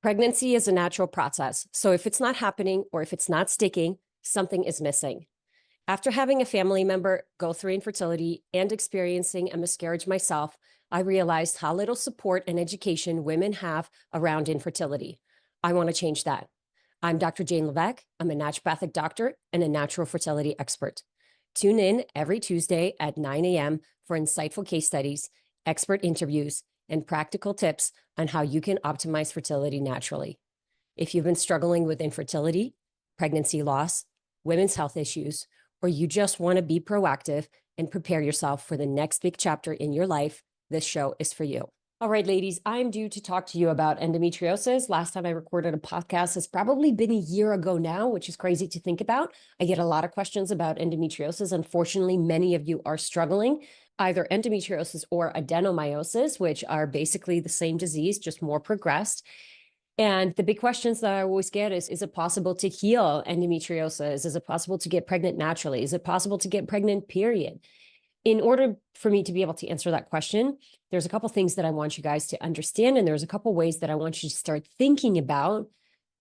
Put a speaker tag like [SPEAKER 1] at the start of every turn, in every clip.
[SPEAKER 1] Pregnancy is a natural process. So if it's not happening or if it's not sticking, something is missing. After having a family member go through infertility and experiencing a miscarriage myself, I realized how little support and education women have around infertility. I want to change that. I'm Dr. Jane Levesque. I'm a naturopathic doctor and a natural fertility expert. Tune in every Tuesday at 9 a.m. for insightful case studies, expert interviews, and practical tips on how you can optimize fertility naturally. If you've been struggling with infertility, pregnancy loss, women's health issues, or you just want to be proactive and prepare yourself for the next big chapter in your life, this show is for you. All right, ladies, I'm due to talk to you about endometriosis. Last time I recorded a podcast has probably been a year ago now, which is crazy to think about. I get a lot of questions about endometriosis. Unfortunately, many of you are struggling, either endometriosis or adenomyosis, which are basically the same disease, just more progressed. And the big questions that I always get is it possible to heal endometriosis? Is it possible to get pregnant naturally? Is it possible to get pregnant, period? In order for me to be able to answer that question, there's a couple things that I want you guys to understand, and there's a couple ways that I want you to start thinking about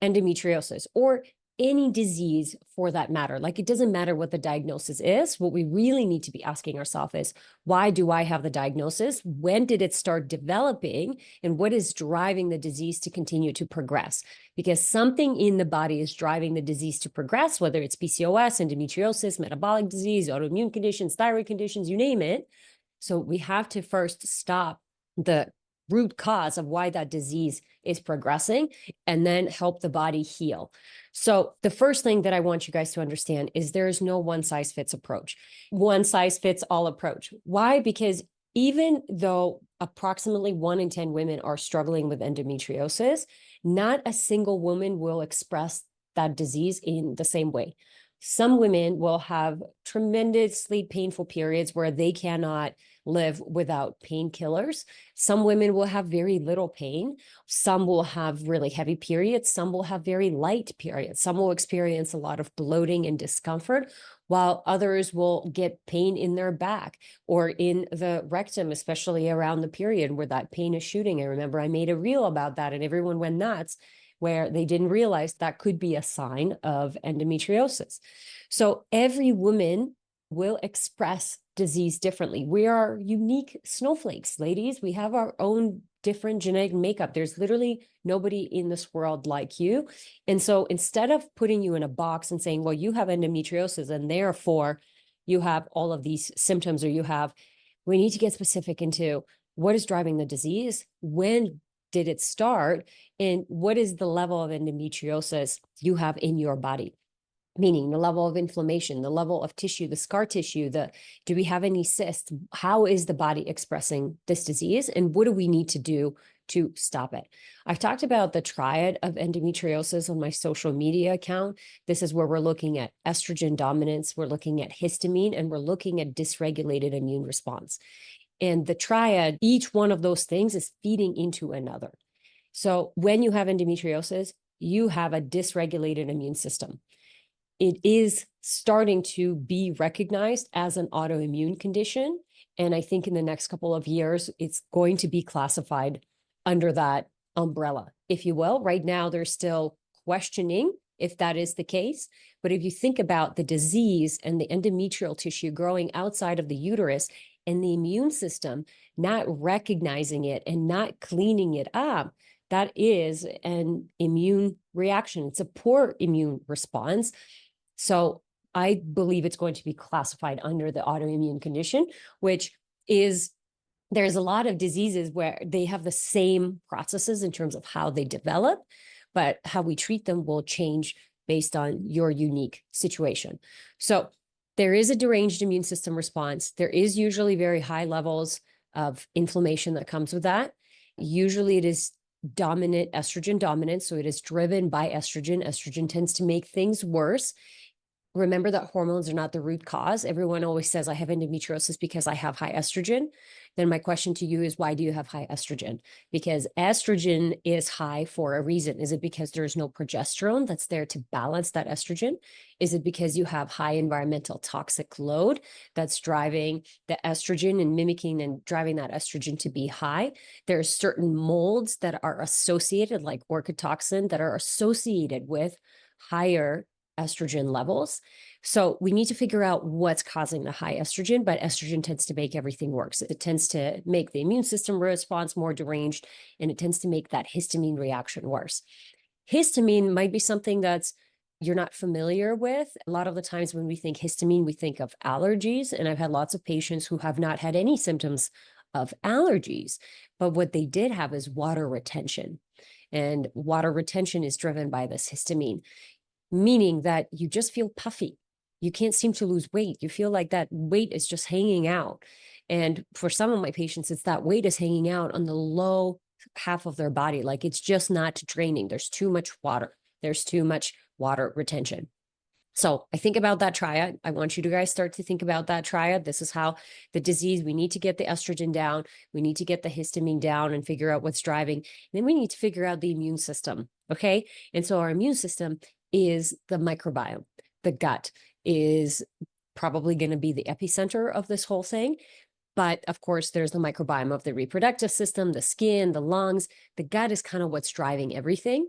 [SPEAKER 1] endometriosis or any disease for that matter. Like, it doesn't matter what the diagnosis is. What we really need to be asking ourselves is, why do I have the diagnosis? When did it start developing? And what is driving the disease to continue to progress? Because something in the body is driving the disease to progress, whether it's PCOS, endometriosis, metabolic disease, autoimmune conditions, thyroid conditions, you name it. So we have to first stop the root cause of why that disease is progressing and then help the body heal. So the first thing that I want you guys to understand is there is no one size fits approach, one size fits all approach. Why? Because even though approximately 1 in 10 women are struggling with endometriosis, not a single woman will express that disease in the same way. Some women will have tremendously painful periods where they cannot live without painkillers. Some women will have very little pain. Some will have really heavy periods. Some will have very light periods. Some will experience a lot of bloating and discomfort, while others will get pain in their back or in the rectum, especially around the period where that pain is shooting. I remember I made a reel about that and everyone went nuts, where they didn't realize that could be a sign of endometriosis. So every woman will express disease differently. We are unique snowflakes, ladies. We have our own different genetic makeup. There's literally nobody in this world like you. And so instead of putting you in a box and saying, well, you have endometriosis and therefore you have all of these symptoms, or we need to get specific into what is driving the disease, when did it start, and what is the level of endometriosis you have in your body? Meaning the level of inflammation, the level of tissue, the scar tissue, do we have any cysts? How is the body expressing this disease? And what do we need to do to stop it? I've talked about the triad of endometriosis on my social media account. This is where we're looking at estrogen dominance, we're looking at histamine, and we're looking at dysregulated immune response. And the triad, each one of those things is feeding into another. So when you have endometriosis, you have a dysregulated immune system. It is starting to be recognized as an autoimmune condition. And I think in the next couple of years, it's going to be classified under that umbrella, if you will. Right now, they're still questioning if that is the case. But if you think about the disease and the endometrial tissue growing outside of the uterus, and the immune system not recognizing it and not cleaning it up, that is an immune reaction. It's a poor immune response. So I believe it's going to be classified under the autoimmune condition, which is, there's a lot of diseases where they have the same processes in terms of how they develop, but how we treat them will change based on your unique situation. So there is a deranged immune system response. There is usually very high levels of inflammation that comes with that. Usually it is dominant, estrogen dominant. So it is driven by estrogen. Estrogen tends to make things worse. Remember that hormones are not the root cause. Everyone always says, I have endometriosis because I have high estrogen. then my question to you is, why do you have high estrogen? Because estrogen is high for a reason. Is it because there's no progesterone that's there to balance that estrogen? Is it because you have high environmental toxic load that's driving the estrogen and mimicking and driving that estrogen to be high? There are certain molds that are associated, like orchid that are associated with higher estrogen levels. So we need to figure out what's causing the high estrogen, but estrogen tends to make everything worse. It tends to make the immune system response more deranged, and it tends to make that histamine reaction worse. Histamine might be something that's you're not familiar with. A lot of the times when we think histamine, we think of allergies. And I've had lots of patients who have not had any symptoms of allergies, but what they did have is water retention. And water retention is driven by this histamine, meaning that you just feel puffy. You can't seem to lose weight. You feel like that weight is just hanging out. And for some of my patients, it's that weight is hanging out on the low half of their body. Like it's just not draining. There's too much water. There's too much water retention. So I think about that triad. I want you to guys start to think about that triad. This is how the disease, we need to get the estrogen down. We need to get the histamine down and figure out what's driving. And then we need to figure out the immune system. Okay. And so our immune system is the microbiome. The gut is probably going to be the epicenter of this whole thing. But of course, there's the microbiome of the reproductive system, the skin, the lungs. The gut is kind of what's driving everything.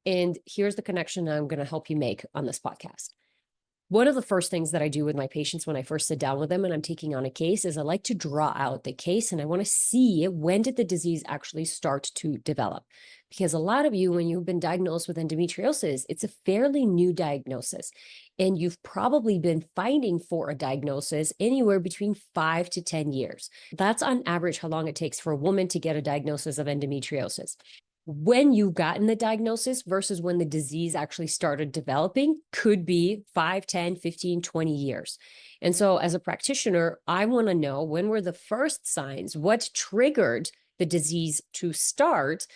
[SPEAKER 1] And here's the connection I'm going to help you make on this podcast. One of the first things that I do with my patients when I first sit down with them and I'm taking on a case is I like to draw out the case and I want to see when did the disease actually start to develop. Because a lot of you, when you've been diagnosed with endometriosis, it's a fairly new diagnosis. And you've probably been fighting for a diagnosis anywhere between 5 to 10 years. That's on average how long it takes for a woman to get a diagnosis of endometriosis. When you've gotten the diagnosis versus when the disease actually started developing could be 5, 10, 15, 20 years. And so as a practitioner, I want to know, when were the first signs? What triggered the disease to start?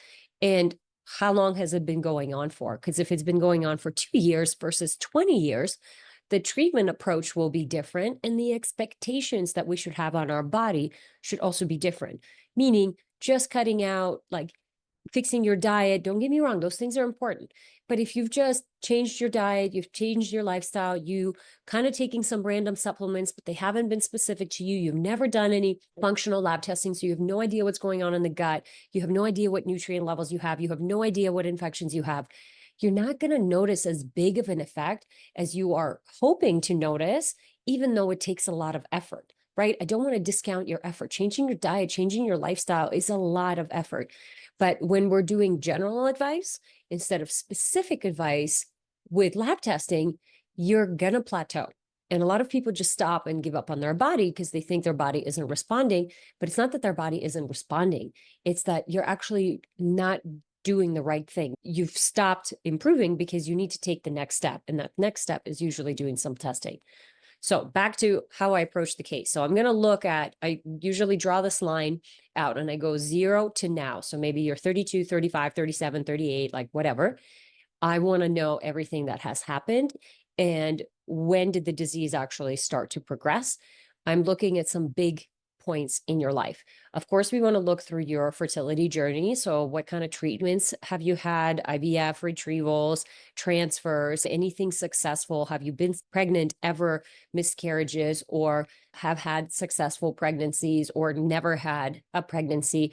[SPEAKER 1] And how long has it been going on for? Because if it's been going on for 2 years versus 20 years, the treatment approach will be different. And the expectations that we should have on our body should also be different. Meaning just cutting out, like, fixing your diet, don't get me wrong, those things are important. But if you've just changed your diet, you've changed your lifestyle, you kind of taking some random supplements, but they haven't been specific to you, you've never done any functional lab testing, so you have no idea what's going on in the gut, you have no idea what nutrient levels you have no idea what infections you have, you're not going to notice as big of an effect as you are hoping to notice, even though it takes a lot of effort. Right? I don't want to discount your effort. Changing your diet, changing your lifestyle is a lot of effort. But when we're doing general advice instead of specific advice with lab testing, you're going to plateau. And a lot of people just stop and give up on their body because they think their body isn't responding. But it's not that their body isn't responding. It's that you're actually not doing the right thing. You've stopped improving because you need to take the next step. And that next step is usually doing some testing. So back to how I approach the case. So I'm going to look at, I usually draw this line out and I go 0 to now. So maybe you're 32, 35, 37, 38, like whatever. I want to know everything that has happened and when did the disease actually start to progress. I'm looking at some big points in your life. Of course, we want to look through your fertility journey. So what kind of treatments have you had? IVF, retrievals, transfers, anything successful? Have you been pregnant ever, miscarriages, or have had successful pregnancies or never had a pregnancy?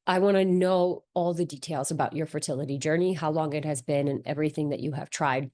[SPEAKER 1] I want to know all the details about your fertility journey, how long it has been, and everything that you have tried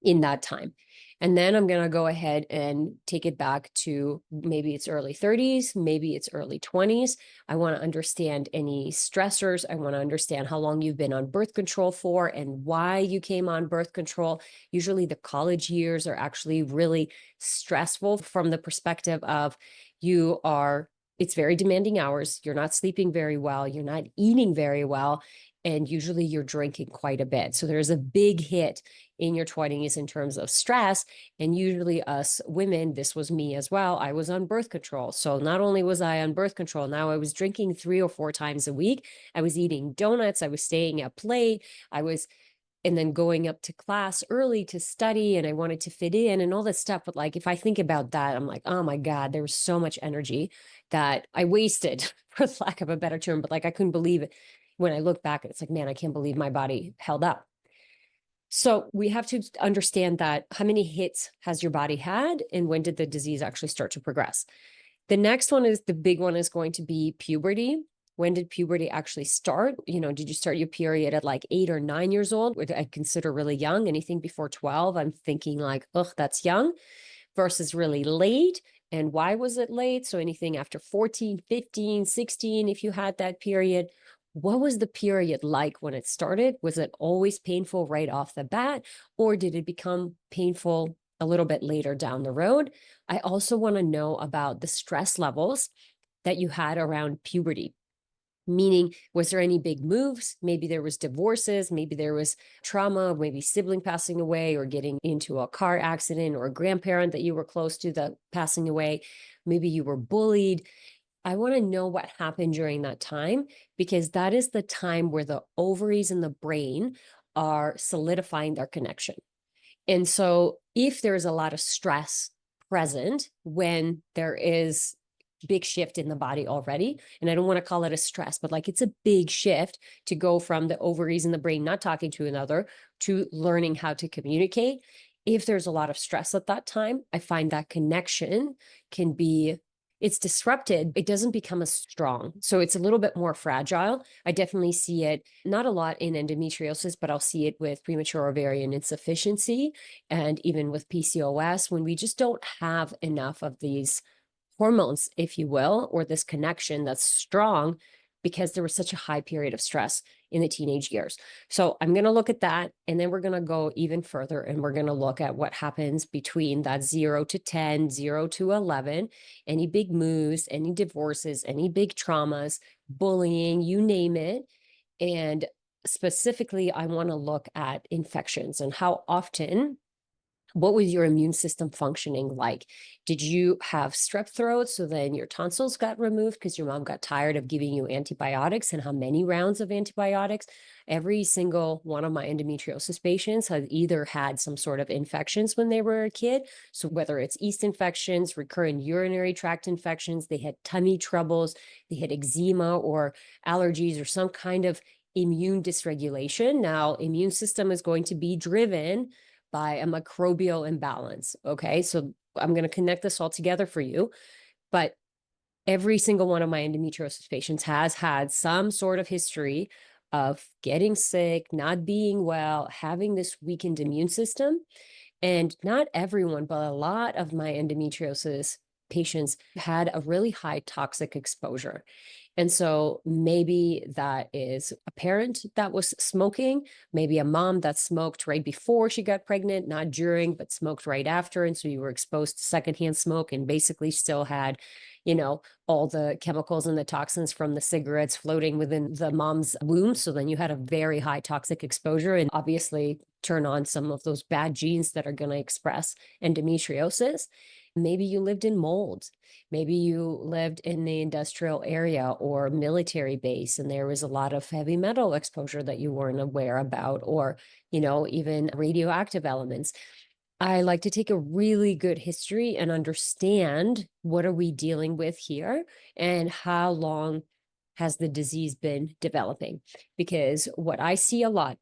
[SPEAKER 1] in that time. And then I'm going to go ahead and take it back to maybe it's early 30s, maybe it's early 20s. I want to understand any stressors. I want to understand how long you've been on birth control for and why you came on birth control. Usually the college years are actually really stressful from the perspective of it's very demanding hours. You're not sleeping very well. You're not eating very well. And usually you're drinking quite a bit. So there's a big hit in your 20s in terms of stress. And usually us women, this was me as well, I was on birth control. So not only was I on birth control, now I was drinking 3 or 4 times a week. I was eating donuts. I was staying up late. I was and then going up to class early to study, and I wanted to fit in and all this stuff. But like, if I think about that, I'm like, oh my God, there was so much energy that I wasted, for lack of a better term. But like, I couldn't believe it when I look back. It's like, man, I can't believe my body held up. So we have to understand that how many hits has your body had, and when did the disease actually start to progress? The next one is the big one is going to be puberty. When did puberty actually start? Did you start your period at like 8 or 9 years old, which I consider really young? Anything before 12, I'm thinking like, ugh, that's young, versus really late. And why was it late? So anything after 14, 15, 16, if you had that period, what was the period like when it started? Was it always painful right off the bat, or did it become painful a little bit later down the road? I also want to know about the stress levels that you had around puberty. Meaning, was there any big moves? Maybe there was divorces, maybe there was trauma, maybe sibling passing away, or getting into a car accident, or a grandparent that you were close to that passing away. Maybe you were bullied. I want to know what happened during that time, because that is the time where the ovaries and the brain are solidifying their connection. And so if there's a lot of stress present when there is big shift in the body already, and I don't want to call it a stress, but like, it's a big shift to go from the ovaries and the brain not talking to another to learning how to communicate. If there's a lot of stress at that time, I find that connection can be, it's disrupted. It doesn't become as strong. So it's a little bit more fragile. I definitely see it, not a lot in endometriosis, but I'll see it with premature ovarian insufficiency, and even with PCOS, when we just don't have enough of these hormones, if you will, or this connection that's strong, because there was such a high period of stress in the teenage years. So I'm going to look at that, and then we're going to go even further, and we're going to look at what happens between that 0 to 10, 0 to 11, any big moves, any divorces, any big traumas, bullying, you name it. And specifically, I want to look at infections and how often. What was your immune system functioning like? Did you have strep throat, so then your tonsils got removed because your mom got tired of giving you antibiotics, and how many rounds of antibiotics? Every single one of my endometriosis patients has either had some sort of infections when they were a kid. So whether it's yeast infections, recurrent urinary tract infections, they had tummy troubles, they had eczema or allergies or some kind of immune dysregulation. Now, immune system is going to be driven by a microbial imbalance. Okay, so I'm going to connect this all together for you. But every single one of my endometriosis patients has had some sort of history of getting sick, not being well, having this weakened immune system. And not everyone, but a lot of my endometriosis patients had a really high toxic exposure. And so maybe that is a parent that was smoking, maybe a mom that smoked right before she got pregnant, not during, but smoked right after. And so you were exposed to secondhand smoke and basically still had, all the chemicals and the toxins from the cigarettes floating within the mom's womb. So then you had a very high toxic exposure, and obviously turn on some of those bad genes that are going to express endometriosis. Maybe you lived in mold. Maybe you lived in the industrial area or military base, and there was a lot of heavy metal exposure that you weren't aware about, or, even radioactive elements. I like to take a really good history and understand what are we dealing with here, and how long has the disease been developing? Because what I see a lot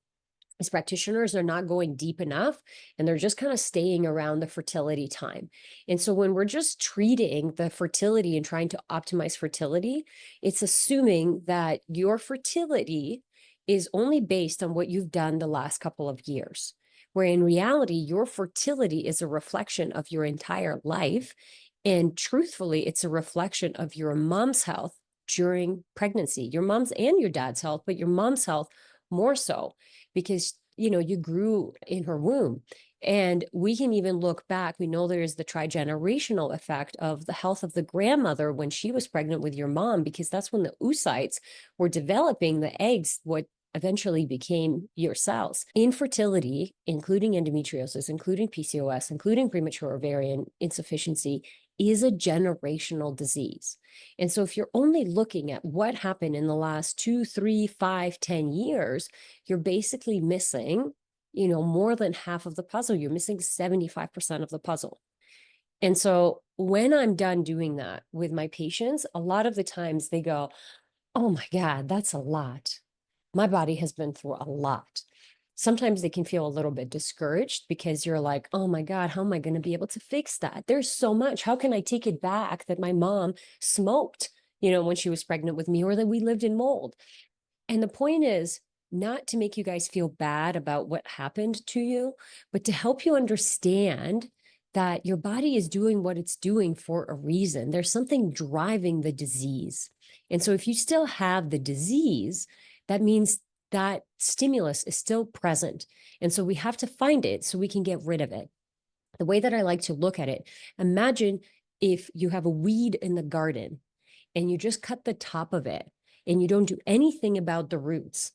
[SPEAKER 1] is practitioners are not going deep enough, and they're just kind of staying around the fertility time. And so when we're just treating the fertility and trying to optimize fertility, it's assuming that your fertility is only based on what you've done the last couple of years, where in reality, your fertility is a reflection of your entire life. And truthfully, it's a reflection of your mom's health during pregnancy, your mom's and your dad's health, but your mom's health more so, because you grew in her womb. And we can even look back. We know there is the trigenerational effect of the health of the grandmother when she was pregnant with your mom, because that's when the oocytes were developing the eggs, what eventually became your cells. Infertility, including endometriosis, including PCOS, including premature ovarian insufficiency, is a generational disease. And so if you're only looking at what happened in the last 2, 3, 5, 10 years, you're basically missing more than half of the puzzle. You're missing 75% of the puzzle. And so when I'm done doing that with my patients, a lot of the times they go, oh my God, that's a lot. My body has been through a lot. Sometimes they can feel a little bit discouraged because you're like, oh my God, how am I going to be able to fix that? There's so much. How can I take it back that my mom smoked, when she was pregnant with me, or that we lived in mold? And the point is not to make you guys feel bad about what happened to you, but to help you understand that your body is doing what it's doing for a reason. There's something driving the disease. And so if you still have the disease, that means that stimulus is still present. And so we have to find it so we can get rid of it. The way that I like to look at it, imagine if you have a weed in the garden and you just cut the top of it and you don't do anything about the roots.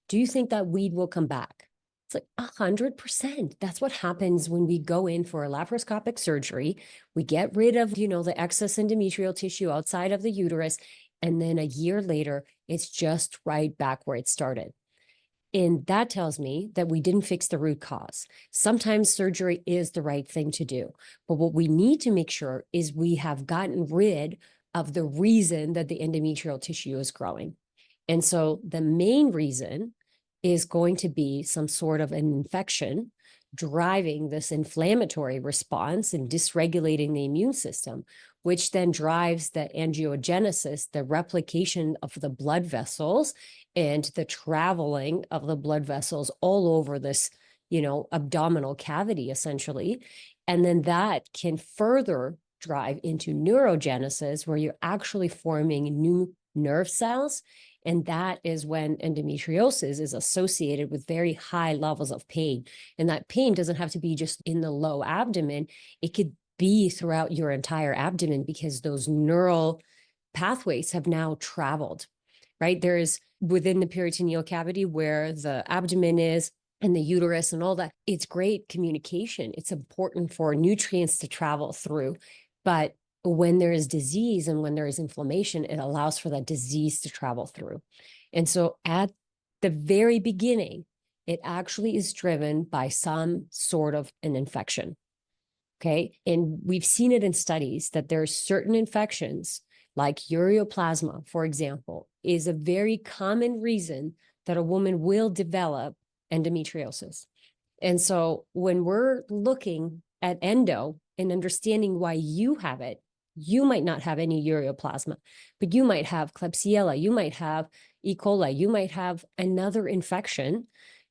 [SPEAKER 1] Do you think that weed will come back? It's like 100%. That's what happens when we go in for a laparoscopic surgery. We get rid of, the excess endometrial tissue outside of the uterus. And then a year later, it's just right back where it started. And that tells me that we didn't fix the root cause. Sometimes surgery is the right thing to do. But what we need to make sure is we have gotten rid of the reason that the endometrial tissue is growing. And so the main reason is going to be some sort of an infection driving this inflammatory response and dysregulating the immune system, which then drives the angiogenesis, the replication of the blood vessels and the traveling of the blood vessels all over this, abdominal cavity, essentially. And then that can further drive into neurogenesis, where you're actually forming new nerve cells. And that is when endometriosis is associated with very high levels of pain. And that pain doesn't have to be just in the low abdomen. It could be throughout your entire abdomen because those neural pathways have now traveled, right? There's within the peritoneal cavity where the abdomen is and the uterus and all that. It's great communication. It's important for nutrients to travel through. But when there is disease and when there is inflammation, it allows for that disease to travel through. And so at the very beginning, it actually is driven by some sort of an infection. Okay. And we've seen it in studies that there are certain infections, like ureaplasma, for example, is a very common reason that a woman will develop endometriosis. And so when we're looking at endo and understanding why you have it, you might not have any ureaplasma, but you might have Klebsiella, you might have E. coli, you might have another infection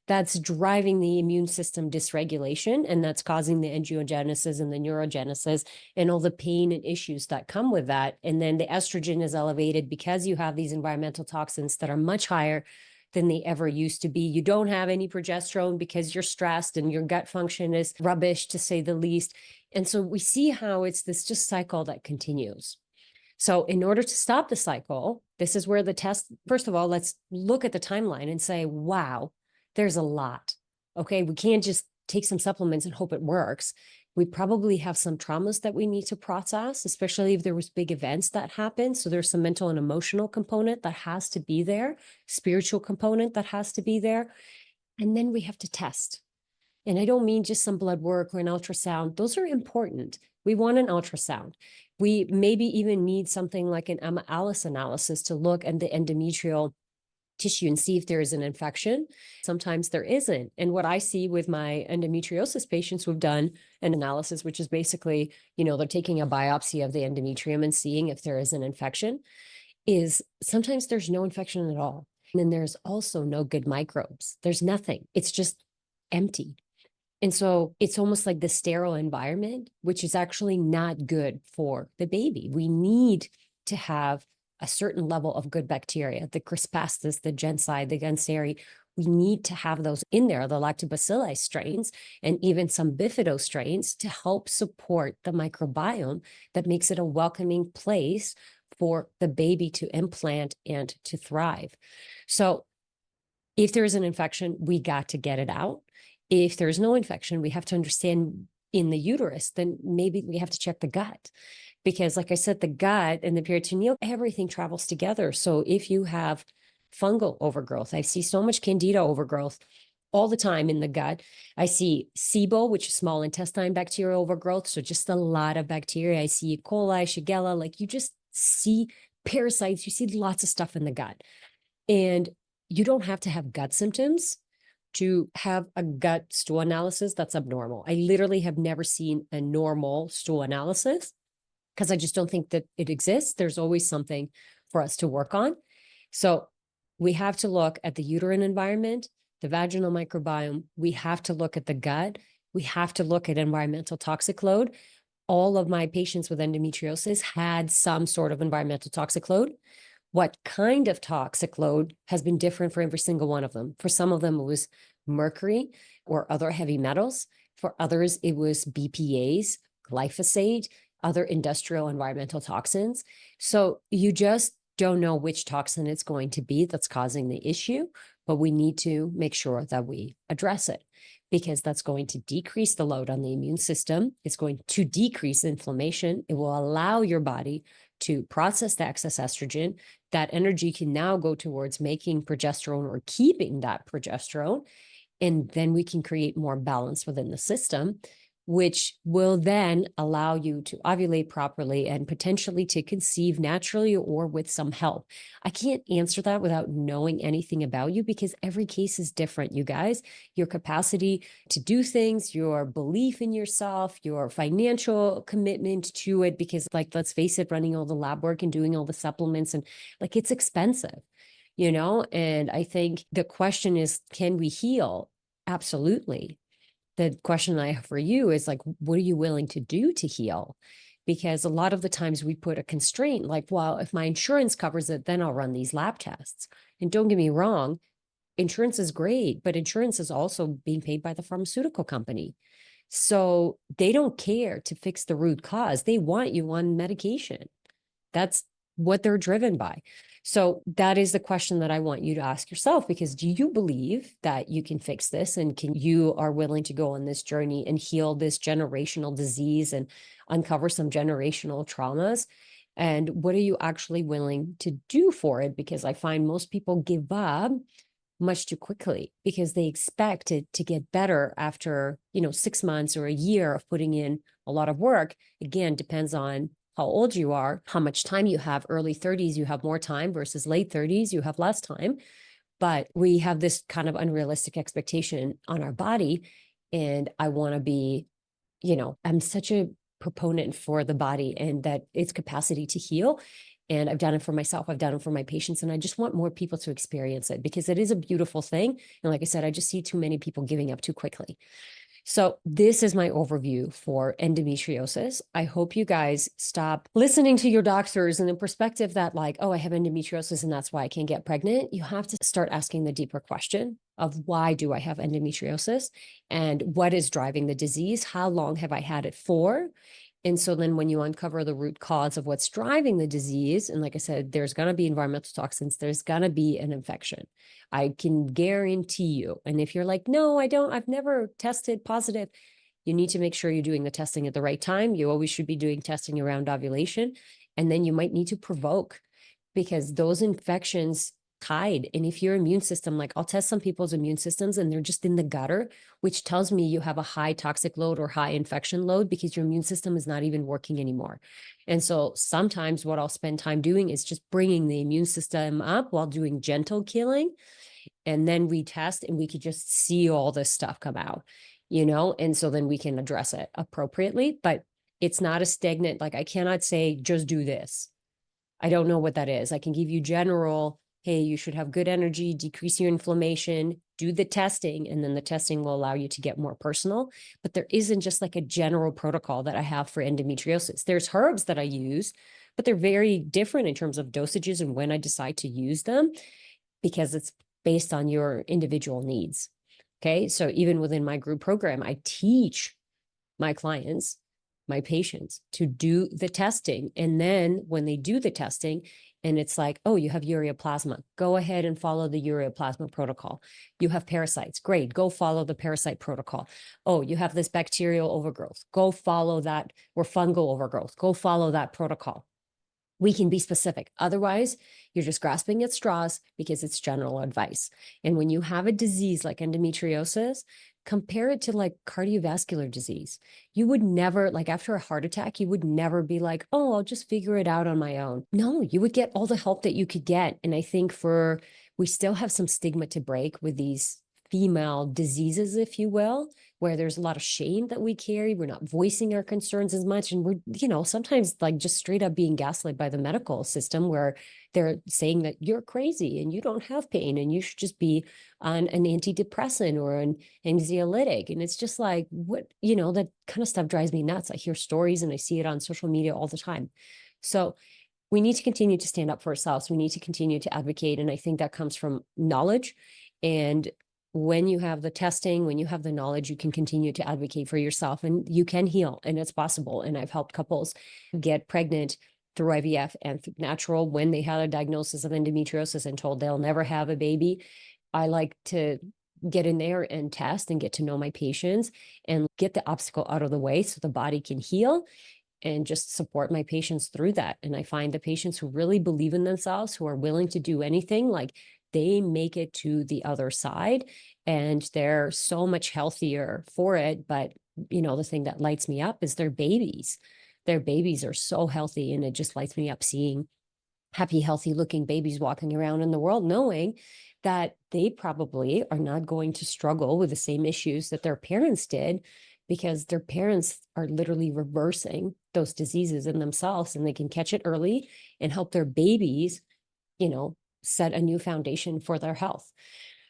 [SPEAKER 1] that's driving the immune system dysregulation, and that's causing the angiogenesis and the neurogenesis and all the pain and issues that come with that. And then the estrogen is elevated because you have these environmental toxins that are much higher than they ever used to be. You don't have any progesterone because you're stressed and your gut function is rubbish, to say the least. And so we see how it's this just cycle that continues. So in order to stop the cycle, this is where the test, first of all, let's look at the timeline and say, wow, there's a lot. Okay, we can't just take some supplements and hope it works. We probably have some traumas that we need to process, especially if there was big events that happened. So there's some mental and emotional component that has to be there, spiritual component that has to be there. And then we have to test. And I don't mean just some blood work or an ultrasound. Those are important. We want an ultrasound. We maybe even need something like an Alice analysis to look at the endometrial tissue and see if there is an infection. Sometimes there isn't. And what I see with my endometriosis patients who've done an analysis, which is basically, they're taking a biopsy of the endometrium and seeing if there is an infection, is sometimes there's no infection at all. And then there's also no good microbes. There's nothing. It's just empty. And so it's almost like the sterile environment, which is actually not good for the baby. We need to have a certain level of good bacteria, the Crispastis, the Gensai, the Ganseri. We need to have those in there, the lactobacilli strains, and even some bifido strains to help support the microbiome that makes it a welcoming place for the baby to implant and to thrive. So if there's an infection, we got to get it out. If there's no infection, we have to understand in the uterus, then maybe we have to check the gut. Because like I said, the gut and the peritoneal, everything travels together. So if you have fungal overgrowth, I see so much candida overgrowth all the time in the gut. I see SIBO, which is small intestine bacterial overgrowth. So just a lot of bacteria. I see E. coli, Shigella, like you just see parasites. You see lots of stuff in the gut. And you don't have to have gut symptoms to have a gut stool analysis that's abnormal. I literally have never seen a normal stool analysis because I just don't think that it exists. There's always something for us to work on. So we have to look at the uterine environment, the vaginal microbiome. We have to look at the gut. We have to look at environmental toxic load. All of my patients with endometriosis had some sort of environmental toxic load. What kind of toxic load has been different for every single one of them. For some of them, it was mercury or other heavy metals. For others, it was BPAs, glyphosate, other industrial environmental toxins. So you just don't know which toxin it's going to be that's causing the issue, but we need to make sure that we address it because that's going to decrease the load on the immune system. It's going to decrease inflammation. It will allow your body to process the excess estrogen. That energy can now go towards making progesterone or keeping that progesterone. And then we can create more balance within the system, which will then allow you to ovulate properly and potentially to conceive naturally or with some help. I can't answer that without knowing anything about you because every case is different, you guys. Your capacity to do things, your belief in yourself, your financial commitment to it, because like, let's face it, running all the lab work and doing all the supplements and like, it's expensive, you know? And I think the question is, can we heal? Absolutely. The question I have for you is like, what are you willing to do to heal? Because a lot of the times we put a constraint like, well, if my insurance covers it, then I'll run these lab tests. And don't get me wrong, insurance is great, but insurance is also being paid by the pharmaceutical company. So they don't care to fix the root cause. They want you on medication. That's what they're driven by. So that is the question that I want you to ask yourself, because do you believe that you can fix this and you are willing to go on this journey and heal this generational disease and uncover some generational traumas? And what are you actually willing to do for it? Because I find most people give up much too quickly because they expect it to get better after, 6 months or a year of putting in a lot of work. Again, depends on how old you are, how much time you have. Early 30s, you have more time versus late 30s, you have less time. But we have this kind of unrealistic expectation on our body. And I want to be, I'm such a proponent for the body and that its capacity to heal. And I've done it for myself. I've done it for my patients. And I just want more people to experience it because it is a beautiful thing. And like I said, I just see too many people giving up too quickly. So this is my overview for endometriosis. I hope you guys stop listening to your doctors in the perspective that like, oh, I have endometriosis and that's why I can't get pregnant. You have to start asking the deeper question of why do I have endometriosis and what is driving the disease? How long have I had it for? And so then when you uncover the root cause of what's driving the disease, and like I said, there's going to be environmental toxins, there's going to be an infection. I can guarantee you. And if you're like, no, I don't, I've never tested positive, you need to make sure you're doing the testing at the right time. You always should be doing testing around ovulation. And then you might need to provoke because those infections hide. And if your immune system, like I'll test some people's immune systems and they're just in the gutter, which tells me you have a high toxic load or high infection load because your immune system is not even working anymore. And so sometimes what I'll spend time doing is just bringing the immune system up while doing gentle killing. And then we test and we could just see all this stuff come out, and so then we can address it appropriately. But it's not a stagnant, like I cannot say, just do this. I don't know what that is. I can give you general, hey, you should have good energy, decrease your inflammation, do the testing, and then the testing will allow you to get more personal. But there isn't just like a general protocol that I have for endometriosis. There's herbs that I use, but they're very different in terms of dosages and when I decide to use them, because it's based on your individual needs. Okay. So even within my group program, I teach my clients, my patients to do the testing. And then when they do the testing, and it's like, oh, you have ureaplasma, go ahead and follow the ureaplasma protocol. You have parasites, great, go follow the parasite protocol. Oh, you have this bacterial overgrowth, go follow that, or fungal overgrowth, go follow that protocol. we can be specific. Otherwise, you're just grasping at straws because it's general advice. And when you have a disease like endometriosis, compare it to like cardiovascular disease. You would never, like after a heart attack, you would never be like, oh, I'll just figure it out on my own. No, you would get all the help that you could get. And I think we still have some stigma to break with these female diseases, if you will, where there's a lot of shame that we carry. We're not voicing our concerns as much. And we're, sometimes like just straight up being gaslit by the medical system where they're saying that you're crazy and you don't have pain and you should just be on an antidepressant or an anxiolytic. And it's just like, that kind of stuff drives me nuts. I hear stories and I see it on social media all the time. So we need to continue to stand up for ourselves. We need to continue to advocate. And I think that comes from knowledge. And when you have the testing, when you have the knowledge, you can continue to advocate for yourself and you can heal, and it's possible. And I've helped couples get pregnant through IVF and through natural when they had a diagnosis of endometriosis and told they'll never have a baby. I like to get in there and test and get to know my patients and get the obstacle out of the way so the body can heal, and just support my patients through that. And I find the patients who really believe in themselves, who are willing to do anything, like they make it to the other side and they're so much healthier for it. But, the thing that lights me up is their babies. Their babies are so healthy, and it just lights me up seeing happy, healthy looking babies walking around in the world, knowing that they probably are not going to struggle with the same issues that their parents did, because their parents are literally reversing those diseases in themselves, and they can catch it early and help their babies, set a new foundation for their health.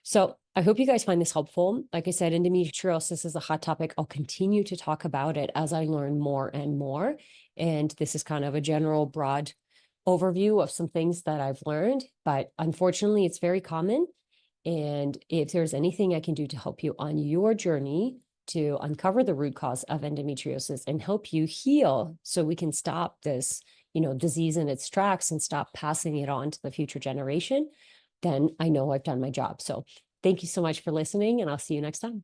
[SPEAKER 1] So I hope you guys find this helpful. Like I said, endometriosis is a hot topic. I'll continue to talk about it as I learn more and more. And this is kind of a general broad overview of some things that I've learned, but unfortunately it's very common. And if there's anything I can do to help you on your journey to uncover the root cause of endometriosis and help you heal so we can stop this, disease in its tracks and stop passing it on to the future generation, then I know I've done my job. So thank you so much for listening, and I'll see you next time.